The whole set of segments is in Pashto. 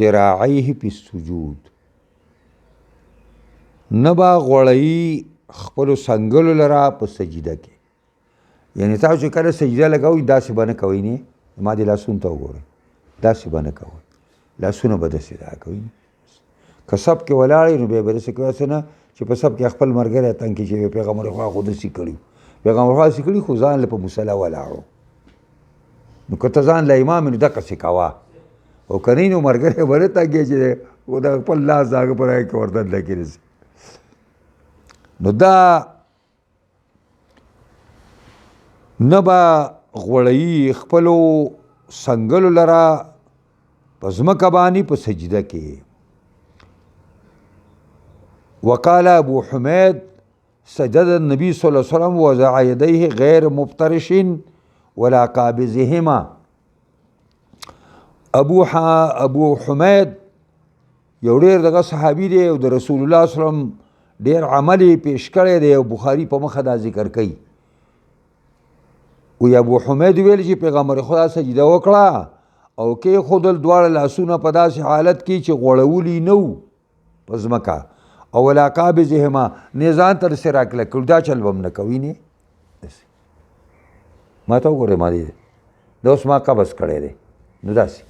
ذراعیه فی السجود نه با غوړی خپلو څنګلو لره په سجده کې. یعنې تاسو چې کله سجده لګوئ داسې به نه کوئ نه. ما دې لاسونو ته وګورئ، داسې به نه کوئ، لاسونه به داسې دا کوئ. که سب کې ولاړئ نو بیا به داسې کوئ نه چې په سب کې خپل ملګری تنګ کړي چې پیغمبر خوا خو داسې کړي، پیغمبر خوا داسې کړي خو ځان له په مصله ولاړو. نو که ته ځان له امام نو دقسې کوه، او که نه نو ملګری به نه تنګې چې و د خپل لاس د هغه په رایې کې ورته لګې رسي. نو دا نه به غوړی خپلو څنګلو لره په ځمکه باندې په سجده کې. وقال ابو حمید سجد النبي صلی الله علیه وسلم وضع یدیه غیر مفترش ولا قابضهما. ابو حمید یو ډېر دغه صحابي دی او د رسول الله صلی الله علیه وسلم ډېر عمل یې پیش کړی دی او بخاري په مخه دا ذکر کوي. وی ابو حمید ویل چې پیغمبر خدا سجده وکړه او کېښودل دواړه لاسونه په داسې حالت کې چې غوړولي نه وو په ځمکه، او ولا قابضهما نه ځان ته داسې راکلک کړو. دا چل به هم نه کوي نه. ما ته وګورئ، ما دې دا اوس ما قبض کړی دی. نو داسې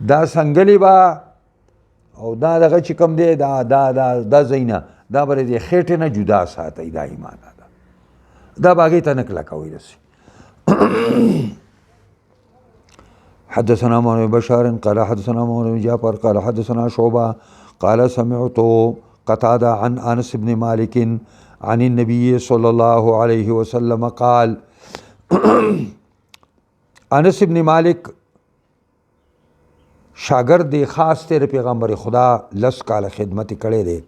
دا څنګلې به او دا دغه چې کوم دی دا ځای نه دا به د خېټې نه جدا ساتئ. دا ایمان ده، دا به هغې ته نه کلکوئ داسې. حدثنا محمد بن بشار قال حدثنا محمد بن جعفر قال حدثنا شعبة قال سمعت قتادة عن أنس بن مالك عن النبي صلى الله عليه وسلم قال انس بن مالک شاگرد دی خاص تیر پیغمبر خدا 10 کال خدمت کړی دی.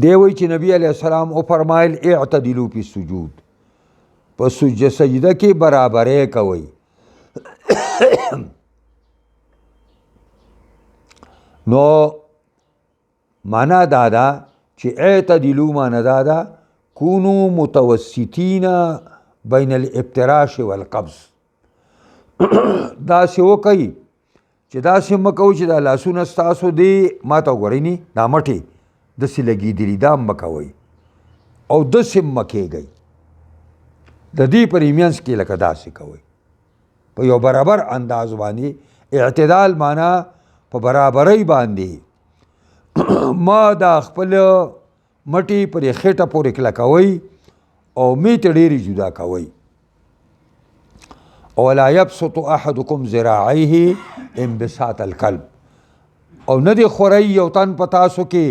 دی وی چې نبی علیہ السلام او فرمایل اعتدلوا فی السجود، په سجده کې برابرۍ کوئ. نو معنا دا ده چې اعتدلوا معنا دا ده کونو متوسطین بین الافتراش والقبض. داسې وکئ چې داسې مه کوئ چې دا لاسونه ستاسو دی ما ته وګورئ نی دا مټې داسې لګېدلي، دا هم مه کوئ او داسې هم مه کېږئ. د دې په منځ کې لکه داسې کوئ په یو برابر انداز باندې. اعتدال معنا په برابرۍ باندې ما دا خپل مټې پرې خېټه پورې کلکوئ او میته ډېرې جدا کوئ. ولا یبسط احدکم ذراعیه انبساط الکلب، او نه دې خورئ یو تن په تاسو کې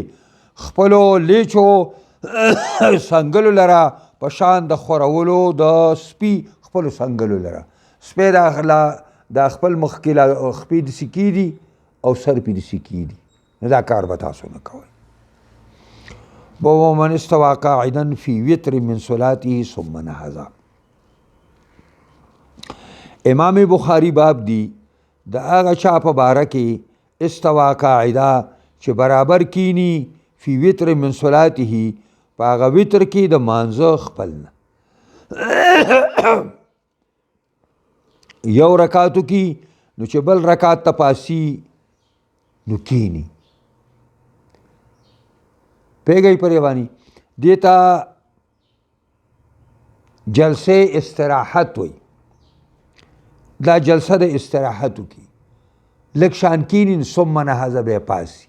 خپلو لیچو څنګلو لره په شان د خورولو د سپي خپلو څنګلو لره. سپی دا خپل مخ کې خپې داسې کېدي او سر پې داسې کېدي، نو دا کار به تاسو نه کوئ. ومن استوى قاعدا في وتر من صلاته ثم نهض. امام بخاری باب دی د هغه چا په باره کې استوا قاعده چې برابر کینی فی وتر من صلاته په هغه وتر کې د مانځه خپل نه یو رکاتو کې نو چې بل رکات ته پاسي نو کینی پیږی پرې باندې. دیتا جلسه استراحت وی. دا جلسه د استراحتو کی لږ شان کینین ثم نهض به پاسی.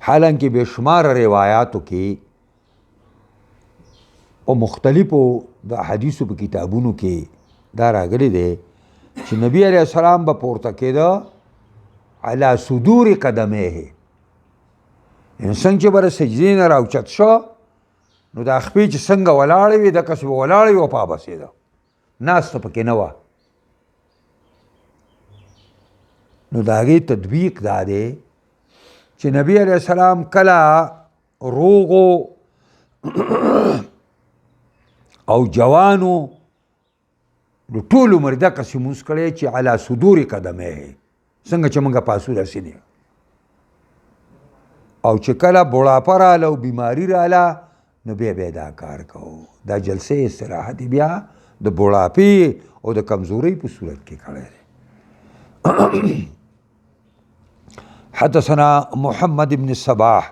حالانکه بے شمار روایاتو کې او مختلفو د حدیثو په کتابونو کې دا راغلی دی چې نبی علیہ السلام به پورته کېده علی صدور قدمیه. انسان چې بره سجدې نه راوچت شو نو دا خپې چې څنګه ولاړې وي دقسې به ولاړې وي او پابسېده، ناسته پکې نه وه. نو د هغې تطبیق دا دی چې نبی علیہ السلام کله روغو او جوانو نو ټول عمر دقسې لمونځ کړی چې علی صدور قدمیه، څنګه چې موږ پاسو رسېدي. او چې کله بوډاپه راله او بیماري راله نو بیا دا کار کوو. دا جلسه استراحت بیا د بوډاپې او د کمزورۍ په صورت کې کړی دی. حدثنا محمد بن الصباح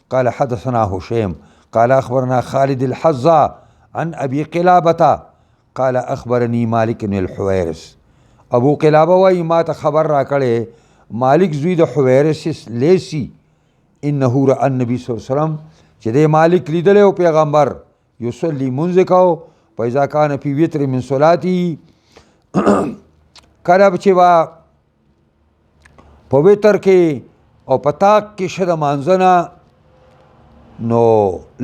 قال حدثنا هشيم قال أخبرنا خالد الحظا عن أبي قلابة قال أخبرني مالك بن الحويرس. ابو قلابه وایي ما ته خبر را کړی مالک زوی د حویرس لیسی انه رأى النبي صلی الله علیه وسلم چې د مالک لیدلی او پیغمبر یصلی منځ کو فاذا کان فی وتر من صلاته کله چې با په وتر کې او په طاق کې شه د مانځنه نو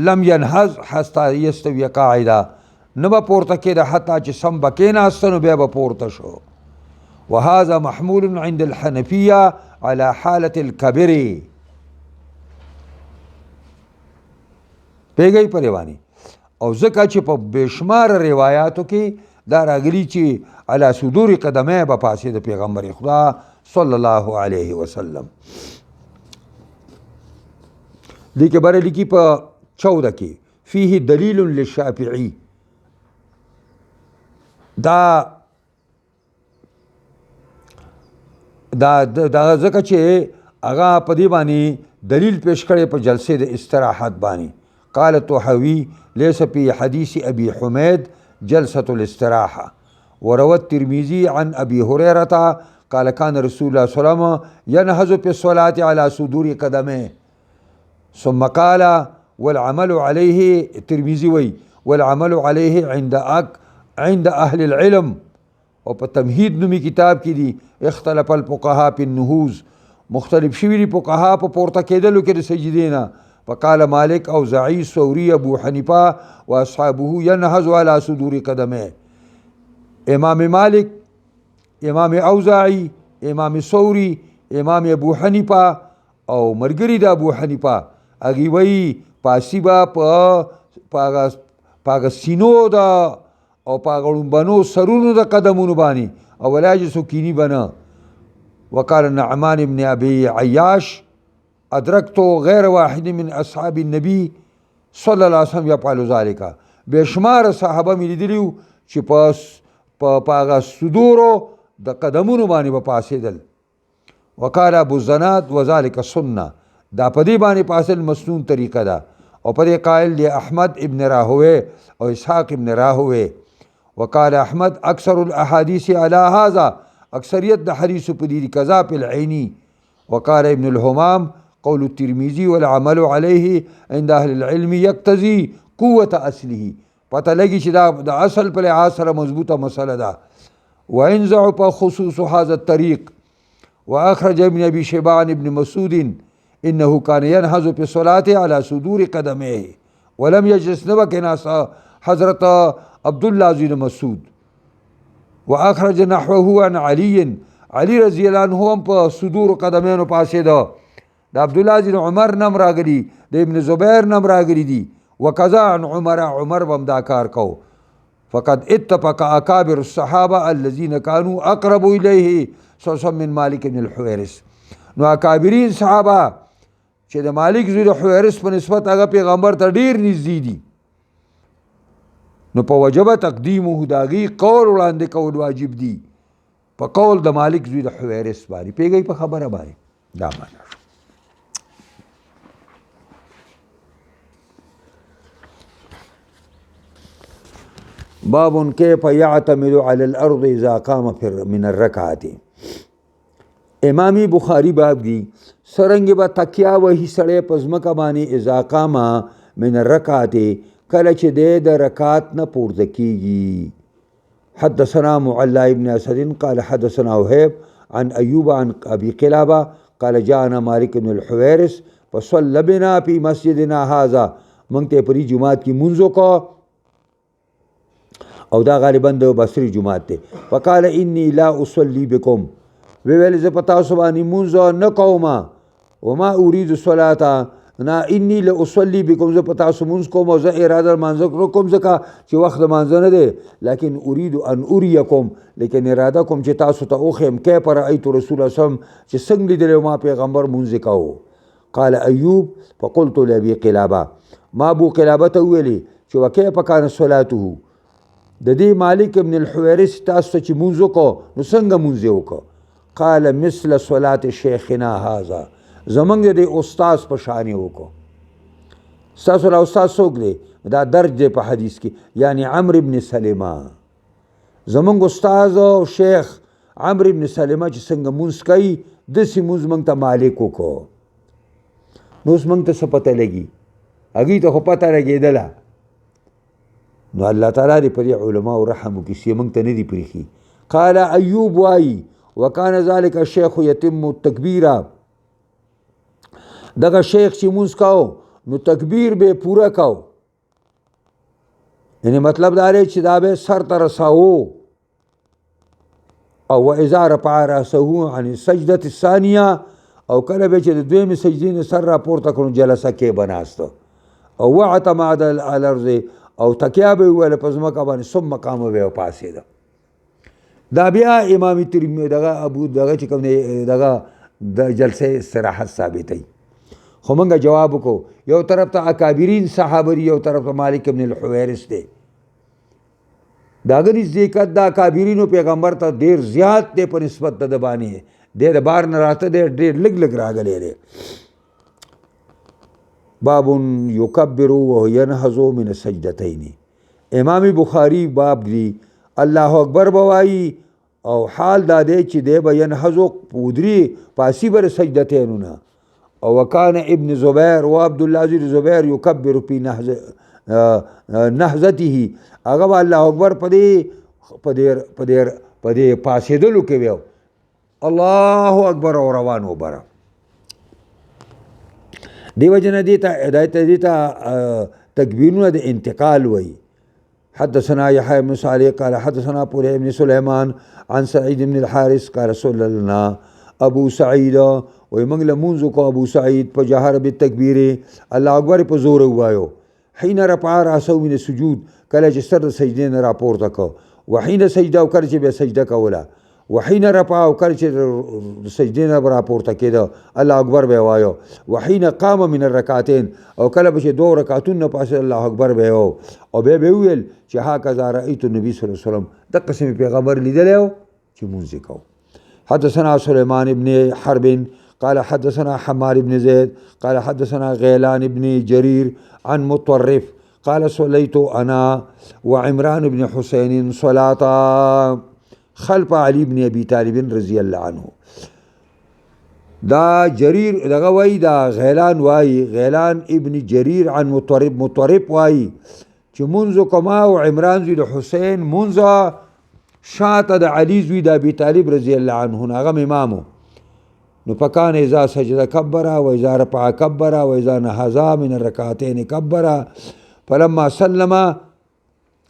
لم ينهض حتى يستوي قاعده نه به پورته کېده حتی چې سم به کېناسته نو بیا به پورته شو. وهذا محمول عند الحنفية على حالة الكبر. پیږی پریوانی او ځکه چې په بشمار روایاتو کې دا راغلي چې على صدور قدمه به پاسې د پیغمبر خدا صلی الله علیه وسلم. دې کې بره لیکي په 14 کې فيه دلیل للشافعي. دا ځکه چې هغه په دې باندې دلیل پیش کړی په جلسې د استراحت باندې. قال الطحاوي ليس في حديث أبي حميد جلسة الاستراحة. وروى الترمذي عن أبي هريرة قال كان رسول الله صلى الله عليه وسلم ينهض في الصلاة على صدور قدمه ثم قال والعمل عليه الترمذي وي والعمل عليه عند أهل العلم. او په تمهید نومي کتاب کې دي اختلف الفقهاء في النهوض مختلف شوي دي فقهاء په پورته کېدلو کې د سجدې نه. فقال مالك أوزاعي ثوري أبو حنيفة وأصحابه ينهض على صدور قدمه. امام مالک، امام اوزاعي، امام ثوري، امام ابو حنیفه او مرګری د ابو حنیفه هغه وی پاسی با پاګه سینو دا او پاګړم بنو سرونو د قدمونو باندې او ولاج سکینی بنا. وقال النعمان بن ابي عياش ادركت غير واحد من اصحاب النبي صلى الله عليه وسلم يفعل ذلك. بشمار صحابه مې لیدلیو چې په پاګه صدورو د قدمونو باندې په پاسېدل. وقال ابو الزناد وذلك سنه. دا په دې باندې پاسل مسنون طریقه ده او په دې قائل دی احمد ابن راهوی او اسحاق ابن راهوی. وقال احمد اکثر الاحاديث على هذا اکثریت د حدیث په دې قضا په العینی. وقال ابن الهمام قول الترمذي والعمل عليه عند اهل العلم يقتضي قوه اصله. پته لګي چې دا د اصل په لحاظ سره مضبوطه مسله ده. وانزع خصوص هذا الطريق. واخرج ابن ابي شيبان ابن مسعود انه كان ينهض في الصلاه على صدور قدميه ولم يجلس نبكناس حضرت عبد الله بن مسعود. واخرج نحوه عن علي رضي الله عنه هم په صدور قدمینو پاسې ده. د عبد الله بن عمر نم راغلي، د ابن زبير نم راغلي دي. وكذا عن عمر بم دا کار کو. فقد اتفق اکابر الصحابه الذين كانوا اقرب اليه صلى من مالك بن الحويرس. نو اکابرین صحابه چې د مالک زوی د حویرس په نسبت هغه پیغمبر ته ډیر نږدې دي نو په وجبه تقدیمه داغي قول وړاندې کول واجب دي په قول د مالک زوی د حویرس باندې. پیږي په خبره باندې دا معنا. باب كيف يعتمد على الارض اذا قام من الركعات. امامی بخاری باب دی سرنگ با تکیا وہی سڑے پزمکا بانی اذا قام من الرکعات کله چې د رکعات نه پورته کیږي. حدثنا معلى بن اسد قال حدثنا وهيب عن ايوب عن ابي قلابه قال جاءنا مالك بن الحويرس فصلى بنا في مسجدنا هذا. مونږ ته پری جمعات کی منځو کو او دا غالبا د بصری جمعات ته. فقال اني لا اصلي بكم. ویل زه پتا سبانی منځ نه کوم وما اريد الصلاه نا اني لاصلي بكم. زه پتا سمونځ کوم او زه اراده مانځ کوم ځکه چې وخت مانځ نه دی لكن اريد ان اريكم لیکن اراده کوم چې تاسو ته اوخم کې پر ایت رسول الله صم چې څنګه لیدل ما پیغمبر منځ کاو. قال ايوب فقلت لابي قلابه ما ابو قلابه ته ویلي چې وکيف كان صلاته د دې مالک ابن الحویرث تاسو ته چې مونځ وکړو نو څنګه مونځ یې وکړو؟ قال مثل صلاة شیخنا هذا، زمونږ د استاذ په شان یې وکړو. ستاسو له استاد څوک دی؟ دا درج دی په حدیث کې، یعنی عمرو ابن سلمه. زمونږ استاذ او شیخ عمرو ابن سلمه چې څنګه مونځ کوي داسې مونځ موږ ته مالک وکړو. نو اوس موږ ته څه پته لګي؟ هغوی ته خو پته لګېدله. نو الله تعالی دې په دې علماو رحم وکړي چې موږ ته نه دي پرېښي. قال ایوب وایي وکان ذلک الشیخ یتم التکبیره، دغه شیخ چې مونځ کوو نو تکبیر به پوره کو، یعنی مطلب دا دی چې دا به سر ته رساوو. او و اذا رفع راسه عن السجدة الثانیه، او کله به چې د دویمې سجدې نه سر راپورته کړو جلسه کې بناسته. او واعتمد على الارض، او تکیا به وویله په ځمکه باندې، ثم قام به وپاڅېده. دا بیا امام ترمذي دغه ابو دغه چې کوم دی دغه د جلسې استراحت ثابتوي. خو موږ جواب وکړو یو طرف ته اکابرین صحابه دي، یو طرف ته مالک ابن الحویرث دی. د هغه نزدېکت د اکابرینو پیغمبر ته ډېر زیات دی په نسبت د ده باندې. دی د بار نه راته دی ډېر لږ لږ راغلی دی. باب یکبر وهو ینهض من السجدتین. امام بخاری باب دی الله اکبر بوایي او حال دا دی چې دی به ینهض پودري پاسی بر سجدتینونه. او وکان ابن زبیر و عبدالله عزیز زبیر یکبر فی نهضته، هغه به الله اکبر په دې پاسېدلو کې ویو الله اکبر او روان و بره. دی وجه نه دې ته هدایت دې ته تکبیرونه د انتقال وایي. حدثنا يحيى بن صالح قال حدثنا پورے بن سليمان عن سعيد بن الحارث قال رسول الله ابو سعید وی منگ لمونځ کو ابو سعید په جهر بالتکبیر الله اکبر په زور وایو. حين رفع راسه من السجود، کله چې سر سجدې نه راپورته کو. وحين سجده، او کله چې به سجده کوله. وحين رفع، او کله چې سجدې نه راپورته کېده الله اکبر به وایو. وحين قام من الرکعتین، او کله به چې دو رکعتون نه پاسه الله اکبر به وایو. او به ویل چې هکذا رأیت النبي صلی الله علیه وسلم، دغه قسم پیغمبر لیدلی و چې مونځ کو. حدثنا سليمان بن حرب قال حدثنا حمار بن زيد قال حدثنا غيلان بن جرير عن مطرف قال صليت أنا وعمران بن حسين صلاة خلف علي بن أبي طالب رضي الله عنه. دا جرير دغه وای دا غیلان وای، غیلان ابن جرير عن مطرف، مطرف وای چې منځ کما او عمران زوی د حسین منځ شاته د علی زوی د ابي طالب رضی الله عنه هغه امامو. نو فکان اذا سجد کبر و اذا رفع کبر و اذا نهض من الرکعتين کبر. فلما سلم،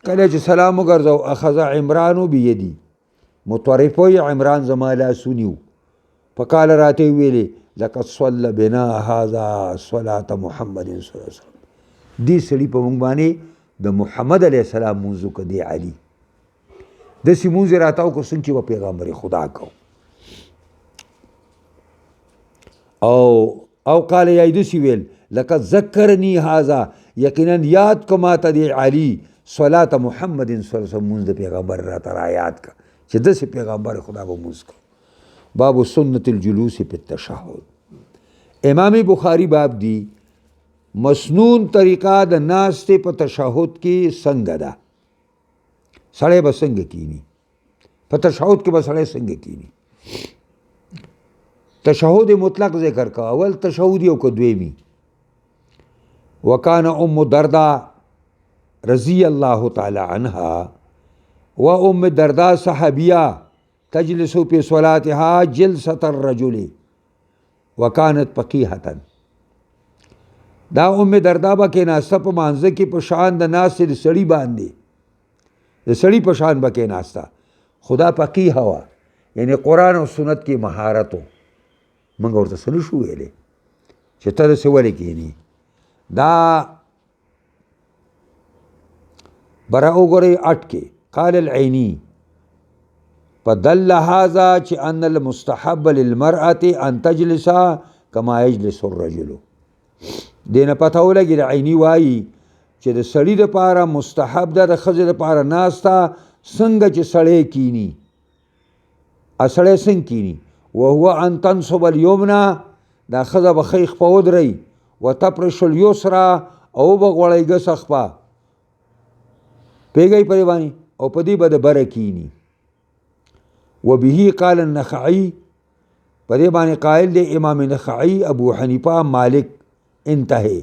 کله چې سلام وګرځاو اخذ عمران بيدي، مطرف وی عمران زما لاس ونیو. فقال راته ویلې لقد صلى بنا هذا صلاة محمد صلی الله علیه وسلم، دې سړي په موږ باندې د محمد علیه السلام مونځ وکړ دی علي. داسې مونځ یې راته وکړو څنګه چې به پیغمبر خدا کو. او قال یا داسې ویل لقد ذکرني هذا، یقینا یاد کو ماته دی علي صلاة محمد صلی الله علیه وسلم، مونځ د پیغمبر راته را یاد کا چې داسې پیغمبر خدا به مونځ کو. باب سنت الجلوس فی التشهد. امام بخاری باب دی مسنون طریقہ د ناستې په تشهد کې څنګه ده، سړی به څنګه کینی په تشهد کې، به سړی څنګه کینی. تشهد مطلق ذکر کا، اول تشهد یو که دویمی. وکان ام دردا رضی الله تعالی عنها و ام دردا صحابیہ تجلس فی صلاتها جلسة الرجل وکانت فقیحة. دا ام دردا به کېناسته په مانځه کې په شان د ناستې د سړي باندې، د سړي په شان به کېناسته، خدا فقیحه وه، یعنی قرآن او سنت کې مهارت و. موږ ورته څه نه شو ویلی چې ته داسې ولې کښېنې. دا بره وګورئ اټ کې قال العیني فدل هذا چې ان المستحب للمرأة ان تجلس کما یجلس الرجل. دې نه پته ولګي د عیني وایي چې د سړي دپاره مستحب ده د ښځې دپاره ناسته څنګه چې سړی کینی سړی څنګه کینی وهو ان تنصب الیمنا دا ښځه به ښۍ خپه ودرئ وتفرش الیسرا او به غوړی ګسه خپه پوهېږئ په دې باندې او په دې به د بره کینی وبه قال النخعي په دې باندې قائل دی امام نخعي ابو حنیفه مالک انتهى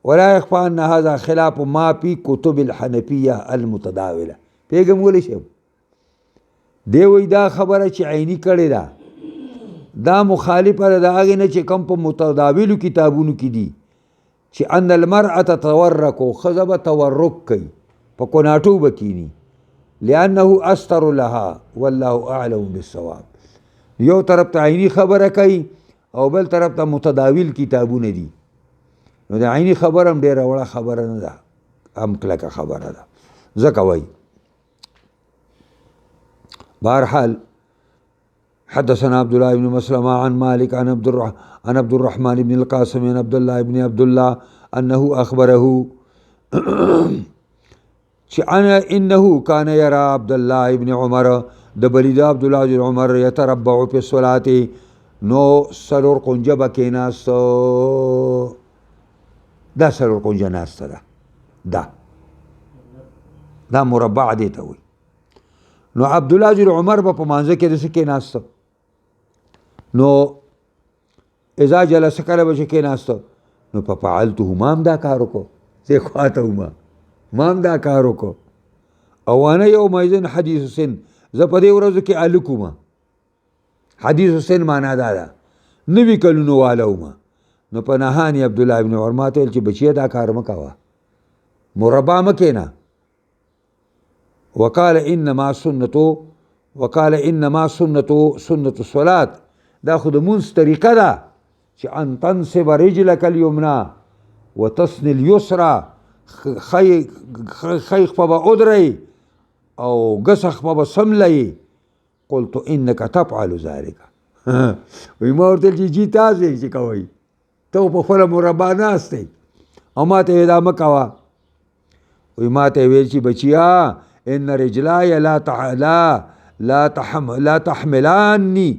ولا يخفى ان هذا خلاف ما في كتب الحنفيه المتداوله پیغام ولې شو دی وی دا خبره چې عینی کړي دا مخالفه ده هغه نه چې کوم په متداولو کتابونو کې دي چې ان المرأه تتورك خذ تورک کوي په کوناټو بکینی لانه استر لها والله اعلم بالصواب یو طرف ته عینی خبره کوي او بل طرف ته متداول کتابونه دي نو د عینی خبره هم ډېره وړه خبره نه ده هم کلکه خبره ده ځکه وایي بهرحال حدثنا عبد الله بن مسلمة عن مالك عن عبد الرحمن بن القاسم عن عبد الله بن عبد الله أنه أخبره انه كان يرى عبد الله بن عمر دبلید عبد الله بن عمر يتربع في الصلاة نو سلور قنجه بکیناستو دا سلور قنجه ناسته ده دا مربع دی ته وي نو عبد الله بن عمر په مانځه کې دسه کې ناستو نو اذا جلس کله به کې ناستو نو په فعلته مام دا کار وکړو زه خواته مام دا کار وکړو او انا یوم اذن حدیث سن زه په دې ورځو کې الکوما حدیث سن معنا دا نوی کلونو والوما نو په نهانی عبد الله بن عمر ماته چې بچی دا کار مکوا مربع مکینا وقال انما سنة الصلاة دا خود منس طریقه ده چې ان تنصب رجلك اليمنى وتصني اليسرى خیخ په ادري او غسخ په سملي قلت انك تفعل ذلك وی ما ورته چې جی تاسو چې کوي ته په خپل مربع ناستئ او ما ته دا مکوا وی ما ته ویل چې بچیا ان رجلاي لا تحملاني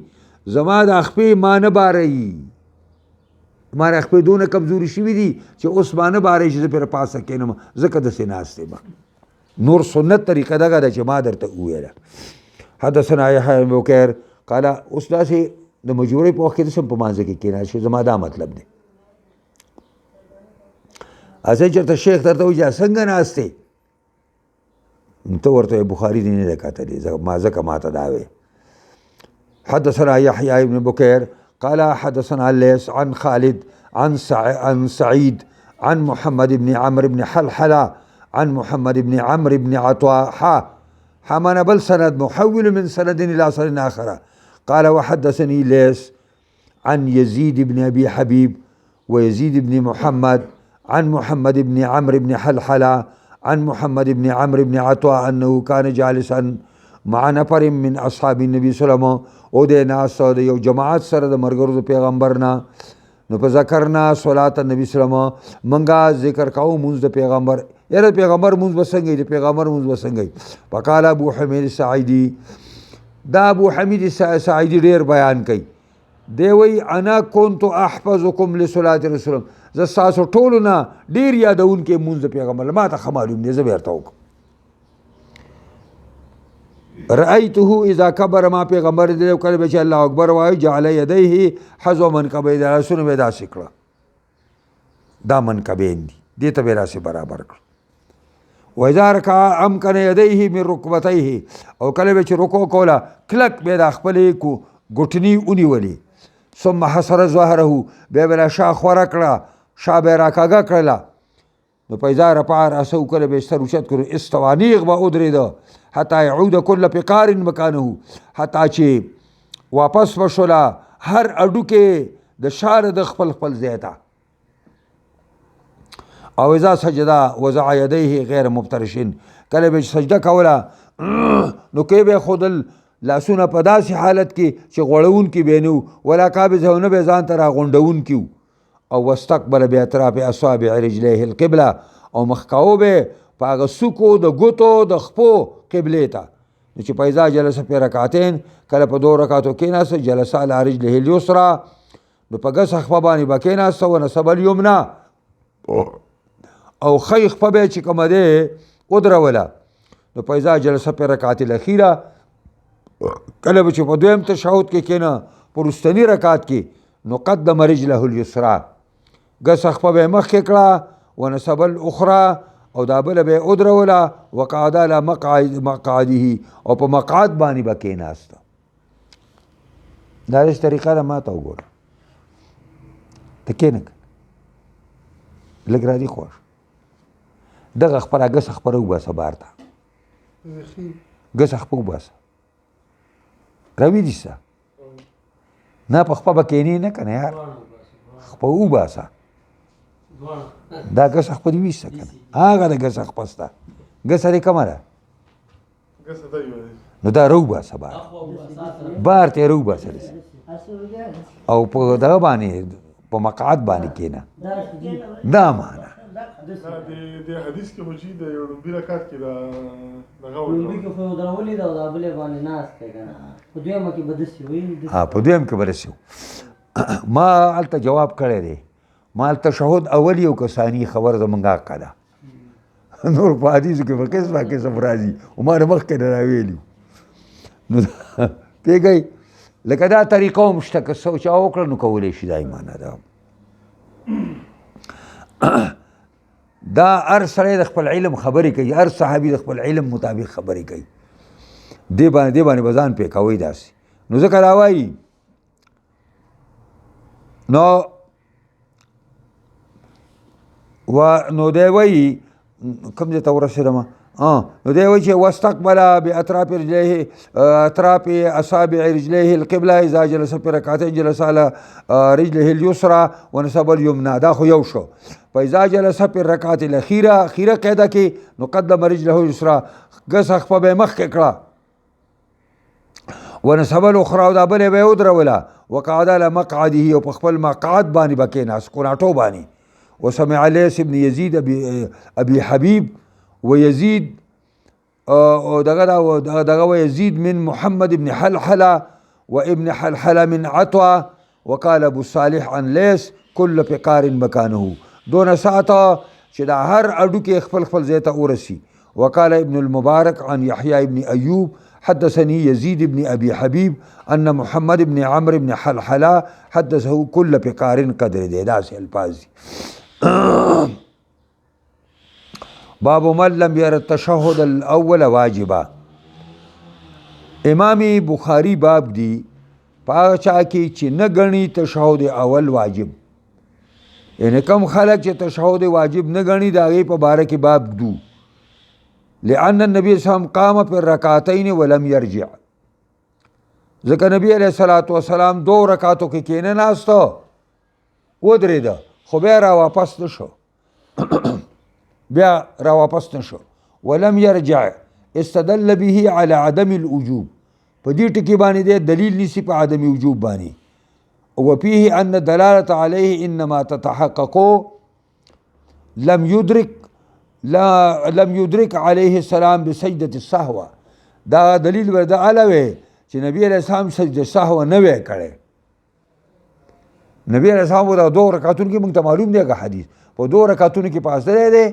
زما د خپې ما نه باري ما د خپې دونه کمزوري شوي دي چې اوس ما نه باري چې زه پرې پاسه کېنم ځکه داسې ناستې به نور سنت طریقه دغه ده چې ما درته وویله حدثنا يحيى بن بكير قال اوس داسې د مجبورۍ په وخت کې داسې په مانځه کې کېناست زما دا مطلب دی اسې چېرته شیخ درته وایي چې څنګه ناستې ته ورته بخاري دی نه ده کتلی ما ځکه ماته دا وی حدثنا يحيى بن بكير قال حدثنا الليث عن خالد عن سعيد عن محمد بن عمرو بن حلحلة عن محمد بن عمرو بن عطاء حمن بل سند محول من سند إلى سند آخر قال وحدثني ليث عن يزيد بن أبي حبيب ويزيد بن محمد عن محمد بن عمرو بن حلحلة عن محمد بن عمرو بن عطاء أنه كان جالسا مع نفر من أصحاب النبي صلى الله عليه وسلم او د ناس د یو جماعت سره د مرګرو د پیغمبرنا نو په ذکرنا صلات النبي صلی الله علیه وسلم منګه ذکر کاو مونږ د پیغمبر یره پیغمبر مونږ وسنګي د پیغمبر مونږ وسنګي وقال ابو حمید سعیدی دا ابو حمید سعیدی ډیر بیان کوي دی وی انا كنت احفظكم لصلاه رسول ز تاسو ټول نه ډیر یادون کې مونږ د پیغمبر ما ته خمالوم دي زه بیرته وک رأيته اذا كبر ما پیغمبر دی کله به چې الله اکبر وای جعل يديه حذو منکبه دا سونه به دا سکړه دا منکبین دي دې ته به راسي برابر کړ واذا ركع امكن يديه من ركبتيه او کله به چې رکوع کولا کلک به د خپل کو ګټنی اونی ولي ثم حسر ظهره به بلا شاخ ورکړه شابه راکاګه کړلا نو پیدا رپار اسو کله به سر اوچت کړو استوانیغ به ودرید حتی يعود كل فقار مكانه حتی چې واپس وشولا هر اډو کې د شار د خپل ځای او اذا سجدا وضع يديه غیر مفترشين کله به سجده کوله نو کې به خودل لاسونه په داسې حالت کې چې غوړون کې بینو ولا قابضونه به ځان تر غونډون کیو او واستقبل باطراف اصابع رجليه القبله او مخکاو به په هغه سوکو د ګوتو د خپو قبلې ته. نو چې فاذا جلس فی رکعتین کله په 2 رکعتو کېناسته جلس علی رجله الیسرا نو په ګس خپه باندې به کېناسته ونصب الیمنا او ښی خپه به چې کومه دی ودروله. نو فاذا جلس فی رکعت الاخیره کله به چې په دویم تشهد کې کېنه په وروستني رکعت کې نو قدم رجله الیسرا ګس خپه به مخکې کړه ونصب الاخرى او دا بله به ودروله وقعد علی مقعده او په مقعد باندې به کېناسته. دا داسې طریقه ده ما ته وګوره ته کېنه لږ را دي خوښ دغه خپله ګسه خپله وباسه بار ته ګسه خپه وباسه راویدي سه نه په خپه به کېنې نه که نه یار خپه وباسه دا ګسه خپه دې ویسته که نه هغه د ګسه خپه سته ګسه دې کومه ده نو دا روباسه بار ته یې روباسه او په دغه باندې په مقعد باندې کېنه دا معنا د حدیث کې مجید د یو لومبي رکعت کې دغه لومبي کې خو درولې ده او دا بلې باندې ناست دی که نه په دویمه کې به داسې وي په دویم کې به داسې ما هلته جواب کړی دی ما هلته تشهد اول یو که ثاني خبر زمونږ حقه ده نور په حدیثو کې به قسمه قسم راځي او ما نه مخکې نه راویلي نو پوهېږئ لکه دا طریقه هم شته که څه چا وکړه نو کولی شي دا ایمانه ده دا هر سړی د خپل علم خبرې کوي هر صحابي د خپل علم مطابق خبرې کوي دې باندې به ځان پې کوئ داسې نو ځکه دا وایي نو دی وایي کوم ځای ته ورسېدم نو دی وایي چې واستقبل باطراف رجلیه اطراف اصابع رجلیه القبله اذا جلس فی رکعتین جلس علی رجله الیسرا ونصب الیمنا دا خو یو شو فاذا جلس فی الرکعت الاخیره اخیره قاعده کې نو قدم رجله الیسرا ګس خپه به مخکې کړه ونصب الاخرى او دا بلې به یې ودروله وقعد علی مقعده او په خپل مقعد باندې به کېناست قناټو باندې وسمع ليس بن يزيد ابي حبيب ويزيد دغه ويزيد من محمد بن حلحلة وابن حلحلة من عطوة وقال ابو صالح عن ليس كل فقار مكانه دون ساعته چې دا هر اډو کې خپل ځای ته ورسي. وقال ابن المبارك عن يحيى بن ايوب حدثني يزيد بن ابي حبيب ان محمد بن عمرو بن حلحلة حدثه كل فقار قدر دې داسې الفاظ باب من لم ير التشهد الاول واجبا. امام بخاری باب دی پاغه چا کې چې نه غني تشهد اول واجب یعنی کم خلک چې تشهد واجب نه غني دا غي په باره کې باب دو لأن النبي صلی الله علیه وسلم قام في الركعتين ولم يرجع ځکه نبی علیہ الصلوۃ والسلام 2 رکعاتو کې کېنه ناستو ودرېده خو بیا را واپس نشو بیا را واپس نشو ولم يرجع استدل به على عدم الوجوب په دې ټکي باندې دی دلیل نیسي په عدم وجوب باندې وفيه ان الدلاله عليه انما تتحقق لم يدرك عليه السلام بسجده السهو دا دلیل ورته علاوه چې نبی علیہ السلام سجده سهو نه وی کړي نبی علیہ السلام دا 2 رکعتونو کې موږ ته معلوم دی که حدیث په 2 رکعتونو کې پاسه دی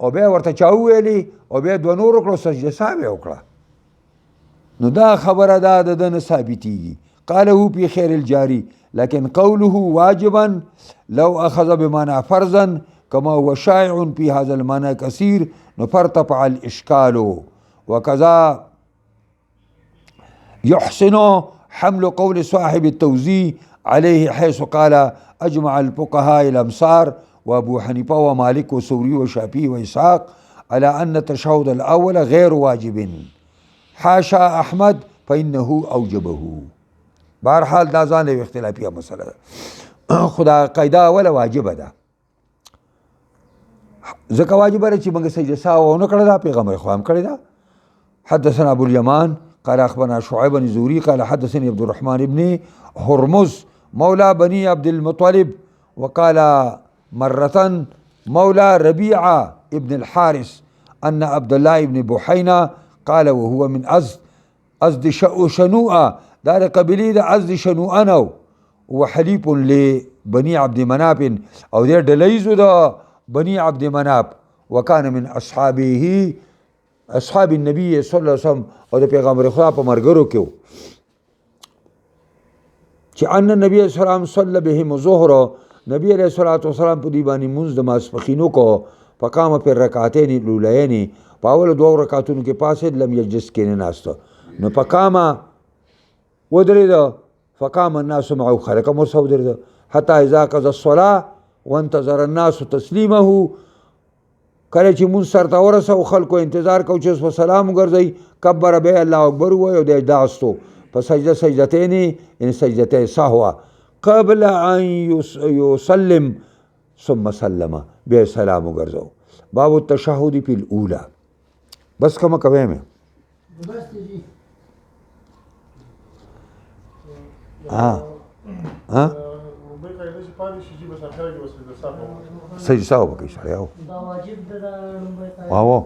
او بیا ورته چا وویلي او بیا 2 نور وکړو سجده سهو یې وکړه نو دا خبره دا د ده نه ثابتېږي. قاله في خير الجاري لكن قوله واجبا لو أخذ بمعنى فرضا كما هو شائع في هذا المعنى كثير فارتفع الإشكال وكذا يحسن حمل قول صاحب التوزيع عليه حيث قال أجمع الفقهاء الأمصار وأبو حنيفة ومالك وثوري وشافعي وإسحاق على أن التشهد الأول غير واجب حاشا أحمد فإنه أوجبه. بهرحال دا ځان یو اختلافیه مسله ده خدا قاعده ولا واجبه ده ځکه واجبه ده چې موږ سجده سهو ونه کړې ده پیغمبر خو هم کړې ده. حدثنا ابو اليمان قال اخبرنا شعيب بن زوري قال حدثني عبد الرحمن بن هرمز مولى بني عبد المطلب وقال مرة مولى ربيعة ابن الحارث أن عبد الله ابن بحينة قال وهو من أزد شنوءة دار قبيلة دا أزد شنوءة نو وحليف لبني عبد مناف أو دير دليزو دا بني عبد مناف وكان من أصحابه أصحاب النبي صلى الله عليه وسلم او دا پیغمبر خدا په مرګرو کې چې ان النبي صلی الله علیه وسلم صلی بهم الظهر نبی علیہ الصلوۃ والسلام په دی باندې منځ د ماسپخینو کو فقام پر رکعتین الاولین په اول دوه رکعاتونو کې پاسه لم یجلس کې نه ناست نو فقام ودرید فقام الناس معه خلق مرسو درید حتى اذا قضى الصلاه وانتظر الناس تسلیمه کله چې مون سر ته ورسو خلکو انتظار کو چې سلام ګرځي کبر به الله اکبر و او د داستو په سجدتين ان سجدتي سهوا قبل ان يسلم ثم سلم به سلام ګرځو باب التشهد في الاولى بس کوم کوي مې سجده ساو بکی سره یو دا واجب ده دا واو